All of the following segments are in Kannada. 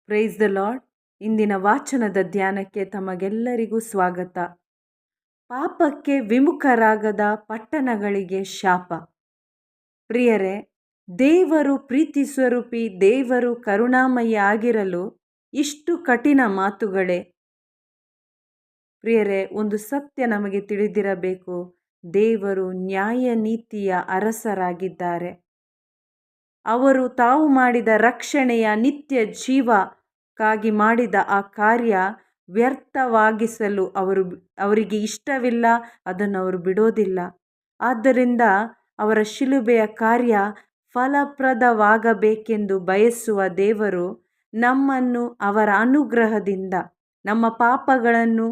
Price the lord. ಇಂದಿನ ವಾಚನದ ಧ್ಯಾನಕ್ಕೆ ತಮಗೆಲ್ಲರಿಗೂ ಸ್ವಾಗತ. ಪಾಪಕ್ಕೆ ವಿಮುಖರಾಗದ ಪಟ್ಟಣಗಳಿಗೆ ಶಾಪ. ಪ್ರಿಯರೇ, ದೇವರು ಪ್ರೀತಿ ಸ್ವರೂಪಿ, ದೇವರು ಕರುಣಾಮಯಿ ಆಗಿರಲು ಇಷ್ಟು ಕಠಿಣ ಮಾತುಗಳೇ? ಪ್ರಿಯರೇ, ಒಂದು ಸತ್ಯ ನಮಗೆ ತಿಳಿದಿರಬೇಕು. ದೇವರು ನ್ಯಾಯ ನೀತಿಯ ಅರಸರಾಗಿದ್ದಾರೆ. ಅವರು ತಾವು ಮಾಡಿದ ರಕ್ಷಣೆಯ ನಿತ್ಯ ಜೀವಕ್ಕಾಗಿ ಮಾಡಿದ ಆ ಕಾರ್ಯ ವ್ಯರ್ಥವಾಗಿಸಲು ಅವರಿಗೆ ಇಷ್ಟವಿಲ್ಲ, ಅದನ್ನು ಅವರು ಬಿಡೋದಿಲ್ಲ. ಆದ್ದರಿಂದ ಅವರ ಶಿಲುಬೆಯ ಕಾರ್ಯ ಫಲಪ್ರದವಾಗಬೇಕೆಂದು ಬಯಸುವ ದೇವರು ನಮ್ಮನ್ನು ಅವರ ಅನುಗ್ರಹದಿಂದ, ನಮ್ಮ ಪಾಪಗಳನ್ನು,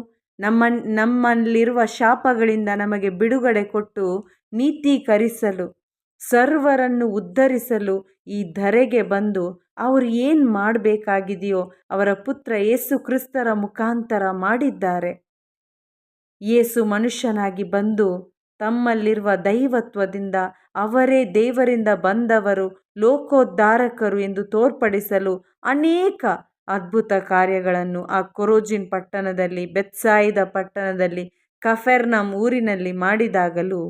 ನಮ್ಮಲ್ಲಿರುವ ಶಾಪಗಳಿಂದ ನಮಗೆ ಬಿಡುಗಡೆ ಕೊಟ್ಟು ನೀತೀಕರಿಸಲು, ಸರ್ವರನ್ನು ಉದ್ಧರಿಸಲು ಈ ಧರೆಗೆ ಬಂದು ಅವರು ಏನು ಮಾಡಬೇಕಾಗಿದೆಯೋ ಅವರ ಪುತ್ರ ಯೇಸು ಕ್ರಿಸ್ತರ ಮುಖಾಂತರ ಮಾಡಿದ್ದಾರೆ. ಯೇಸು ಮನುಷ್ಯನಾಗಿ ಬಂದು ತಮ್ಮಲ್ಲಿರುವ ದೈವತ್ವದಿಂದ ಅವರೇ ದೇವರಿಂದ ಬಂದವರು, ಲೋಕೋದ್ಧಾರಕರು ಎಂದು ತೋರ್ಪಡಿಸಲು ಅನೇಕ ಅದ್ಭುತ ಕಾರ್ಯಗಳನ್ನು ಆ ಕೊರೋಜಿನ್ ಪಟ್ಟಣದಲ್ಲಿ, ಬೆತ್ಸಾಯಿದ ಪಟ್ಟಣದಲ್ಲಿ, ಕಫೆರ್ನಮ್ ಊರಿನಲ್ಲಿ ಮಾಡಿದಾಗಲೂ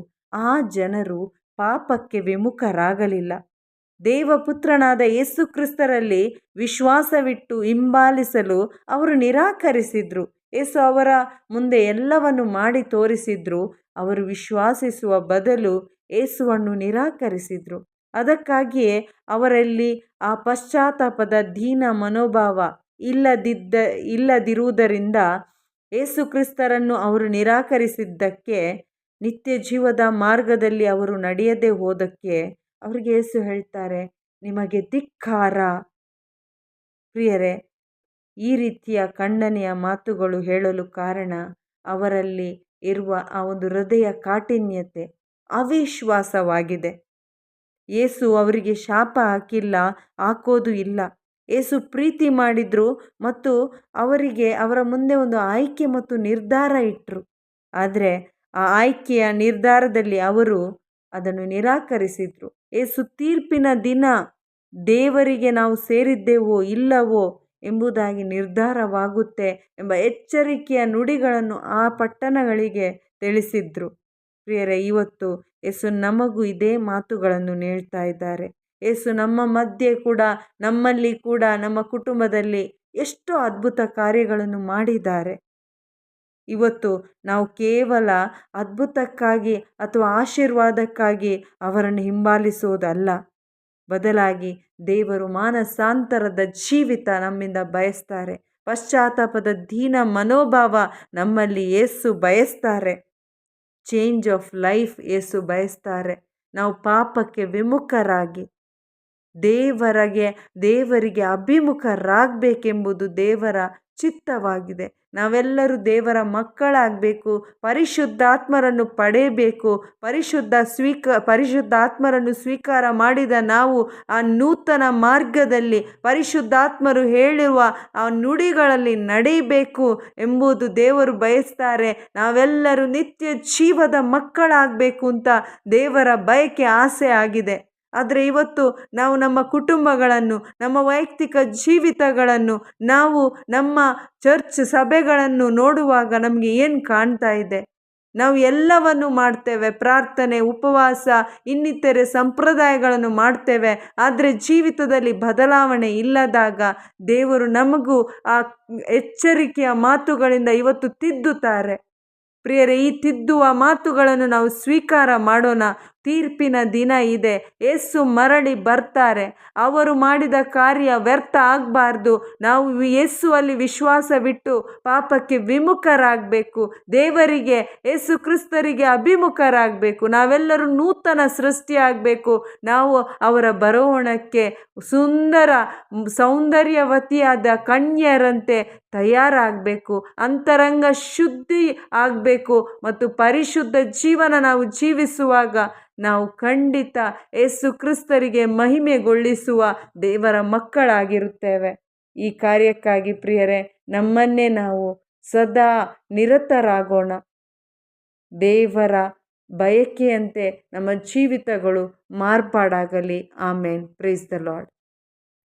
ಆ ಜನರು ಪಾಪಕ್ಕೆ ವಿಮುಖರಾಗಲಿಲ್ಲ. ದೇವಪುತ್ರನಾದ ಯೇಸು ಕ್ರಿಸ್ತರಲ್ಲಿ ವಿಶ್ವಾಸವಿಟ್ಟು ಹಿಂಬಾಲಿಸಲು ಅವರು ನಿರಾಕರಿಸಿದ್ರು. ಯೇಸು ಅವರ ಮುಂದೆ ಎಲ್ಲವನ್ನು ಮಾಡಿ ತೋರಿಸಿದ್ರು. ಅವರು ವಿಶ್ವಾಸಿಸುವ ಬದಲು ಯೇಸುವನ್ನು ನಿರಾಕರಿಸಿದ್ರು. ಅದಕ್ಕಾಗಿಯೇ ಅವರಲ್ಲಿ ಆ ಪಶ್ಚಾತ್ತಾಪದ ದೀನ ಮನೋಭಾವ ಇಲ್ಲದಿರುವುದರಿಂದ ಯೇಸು ಕ್ರಿಸ್ತರನ್ನು ಅವರು ನಿರಾಕರಿಸಿದ್ದಕ್ಕೆ, ನಿತ್ಯ ಜೀವದ ಮಾರ್ಗದಲ್ಲಿ ಅವರು ನಡೆಯದೆ ಹೋದಕ್ಕೆ ಅವರಿಗೆ ಯೇಸು ಹೇಳ್ತಾರೆ, ನಿಮಗೆ ಧಿಕ್ಕಾರ. ಪ್ರಿಯರೇ, ಈ ರೀತಿಯ ಖಂಡನೆಯ ಮಾತುಗಳು ಹೇಳಲು ಕಾರಣ ಅವರಲ್ಲಿ ಇರುವ ಆ ಒಂದು ಹೃದಯ ಕಾಠಿನ್ಯತೆ, ಅವಿಶ್ವಾಸವಾಗಿದೆ. ಯೇಸು ಅವರಿಗೆ ಶಾಪ ಹಾಕಿಲ್ಲ, ಹಾಕೋದು ಇಲ್ಲ. ಯೇಸು ಪ್ರೀತಿ ಮಾಡಿದ್ರು ಮತ್ತು ಅವರ ಮುಂದೆ ಒಂದು ಆಯ್ಕೆ ಮತ್ತು ನಿರ್ಧಾರ ಇಟ್ಟರು. ಆದರೆ ಆ ಆಯ್ಕೆಯ ನಿರ್ಧಾರದಲ್ಲಿ ಅವರು ಅದನ್ನು ನಿರಾಕರಿಸಿದ್ರು. ಯೇಸು ತೀರ್ಪಿನ ದಿನ ದೇವರಿಗೆ ನಾವು ಸೇರಿದ್ದೇವೋ ಇಲ್ಲವೋ ಎಂಬುದಾಗಿ ನಿರ್ಧಾರವಾಗುತ್ತೆ ಎಂಬ ಎಚ್ಚರಿಕೆಯ ನುಡಿಗಳನ್ನು ಆ ಪಟ್ಟಣಗಳಿಗೆ ತಿಳಿಸಿದ್ರು. ಪ್ರಿಯರೇ, ಇವತ್ತು ಯೇಸು ನಮಗೂ ಇದೇ ಮಾತುಗಳನ್ನು ಹೇಳ್ತಾ ಇದ್ದಾರೆ. ಯೇಸು ನಮ್ಮ ಮಧ್ಯೆ ಕೂಡ, ನಮ್ಮಲ್ಲಿ ಕೂಡ, ನಮ್ಮ ಕುಟುಂಬದಲ್ಲಿ ಎಷ್ಟೋ ಅದ್ಭುತ ಕಾರ್ಯಗಳನ್ನು ಮಾಡಿದ್ದಾರೆ. ಇವತ್ತು ನಾವು ಕೇವಲ ಅದ್ಭುತಕ್ಕಾಗಿ ಅಥವಾ ಆಶೀರ್ವಾದಕ್ಕಾಗಿ ಅವರನ್ನು ಹಿಂಬಾಲಿಸೋದಲ್ಲ, ಬದಲಾಗಿ ದೇವರು ಮಾನಸಾಂತರದ ಜೀವಿತ ನಮ್ಮಿಂದ ಬಯಸ್ತಾರೆ. ಪಶ್ಚಾತ್ತಾಪದ ದೀನ ಮನೋಭಾವ ನಮ್ಮಲ್ಲಿ ಯೇಸು ಬಯಸ್ತಾರೆ. ಚೇಂಜ್ ಆಫ್ ಲೈಫ್ ಯೇಸು ಬಯಸ್ತಾರೆ. ನಾವು ಪಾಪಕ್ಕೆ ವಿಮುಖರಾಗಿ ದೇವರಿಗೆ ಅಭಿಮುಖರಾಗಬೇಕೆಂಬುದು ದೇವರ ಚಿತ್ತವಾಗಿದೆ. ನಾವೆಲ್ಲರೂ ದೇವರ ಮಕ್ಕಳಾಗಬೇಕು, ಪರಿಶುದ್ಧಾತ್ಮರನ್ನು ಪಡೆಯಬೇಕು. ಪರಿಶುದ್ಧಾತ್ಮರನ್ನು ಸ್ವೀಕಾರ ಮಾಡಿದ ನಾವು ಆ ನೂತನ ಮಾರ್ಗದಲ್ಲಿ, ಪರಿಶುದ್ಧಾತ್ಮರು ಹೇಳಿರುವ ಆ ನುಡಿಗಳಲ್ಲಿ ನಡೆಯಬೇಕು ಎಂಬುದು ದೇವರು ಬಯಸ್ತಾರೆ. ನಾವೆಲ್ಲರೂ ನಿತ್ಯ ಜೀವದ ಮಕ್ಕಳಾಗಬೇಕು ಅಂತ ದೇವರ ಬಯಕೆ, ಆಸೆ ಆಗಿದೆ. ಆದರೆ ಇವತ್ತು ನಾವು ನಮ್ಮ ಕುಟುಂಬಗಳನ್ನು, ನಮ್ಮ ವೈಯಕ್ತಿಕ ಜೀವಿತಗಳನ್ನು, ನಾವು ನಮ್ಮ ಚರ್ಚ್ ಸಭೆಗಳನ್ನು ನೋಡುವಾಗ ನಮಗೆ ಏನು ಕಾಣ್ತಾ ಇದೆ? ನಾವು ಎಲ್ಲವನ್ನು ಮಾಡ್ತೇವೆ, ಪ್ರಾರ್ಥನೆ, ಉಪವಾಸ, ಇನ್ನಿತರೆ ಸಂಪ್ರದಾಯಗಳನ್ನು ಮಾಡ್ತೇವೆ. ಆದರೆ ಜೀವಿತದಲ್ಲಿ ಬದಲಾವಣೆ ಇಲ್ಲದಾಗ ದೇವರು ನಮಗೂ ಆ ಎಚ್ಚರಿಕೆಯ ಮಾತುಗಳಿಂದ ಇವತ್ತು ತಿದ್ದುತ್ತಾರೆ. ಪ್ರಿಯರೇ, ಈ ತಿದ್ದುವ ಮಾತುಗಳನ್ನು ನಾವು ಸ್ವೀಕಾರ ಮಾಡೋಣ. ತೀರ್ಪಿನ ದಿನ ಇದೆ. ಯೇಸು ಮರಳಿ ಬರ್ತಾರೆ. ಅವರು ಮಾಡಿದ ಕಾರ್ಯ ವ್ಯರ್ಥ ಆಗಬಾರ್ದು. ನಾವು ಯೇಸುವಲ್ಲಿ ವಿಶ್ವಾಸವಿಟ್ಟು ಪಾಪಕ್ಕೆ ವಿಮುಖರಾಗಬೇಕು. ದೇವರಿಗೆ, ಯೇಸು ಕ್ರಿಸ್ತರಿಗೆ ಅಭಿಮುಖರಾಗಬೇಕು. ನಾವೆಲ್ಲರೂ ನೂತನ ಸೃಷ್ಟಿಯಾಗಬೇಕು. ನಾವು ಅವರ ಬರೋಣಕ್ಕೆ ಸೌಂದರ್ಯವತಿಯಾದ ಕನ್ಯರಂತೆ ತಯಾರಾಗಬೇಕು. ಅಂತರಂಗ ಶುದ್ಧಿ ಆಗಬೇಕು ಮತ್ತು ಪರಿಶುದ್ಧ ಜೀವನ ನಾವು ಜೀವಿಸುವಾಗ ನಾವು ಖಂಡಿತ ಯೇಸು ಕ್ರಿಸ್ತರಿಗೆ ಮಹಿಮೆಗೊಳಿಸುವ ದೇವರ ಮಕ್ಕಳಾಗಿರುತ್ತೇವೆ. ಈ ಕಾರ್ಯಕ್ಕಾಗಿ ಪ್ರಿಯರೇ, ನಮ್ಮನ್ನೇ ನಾವು ಸದಾ ನಿರತರಾಗೋಣ. ದೇವರ ಬಯಕೆಯಂತೆ ನಮ್ಮ ಜೀವಿತಗಳು ಮಾರ್ಪಾಡಾಗಲಿ. ಆಮೇನ್. Praise the lord.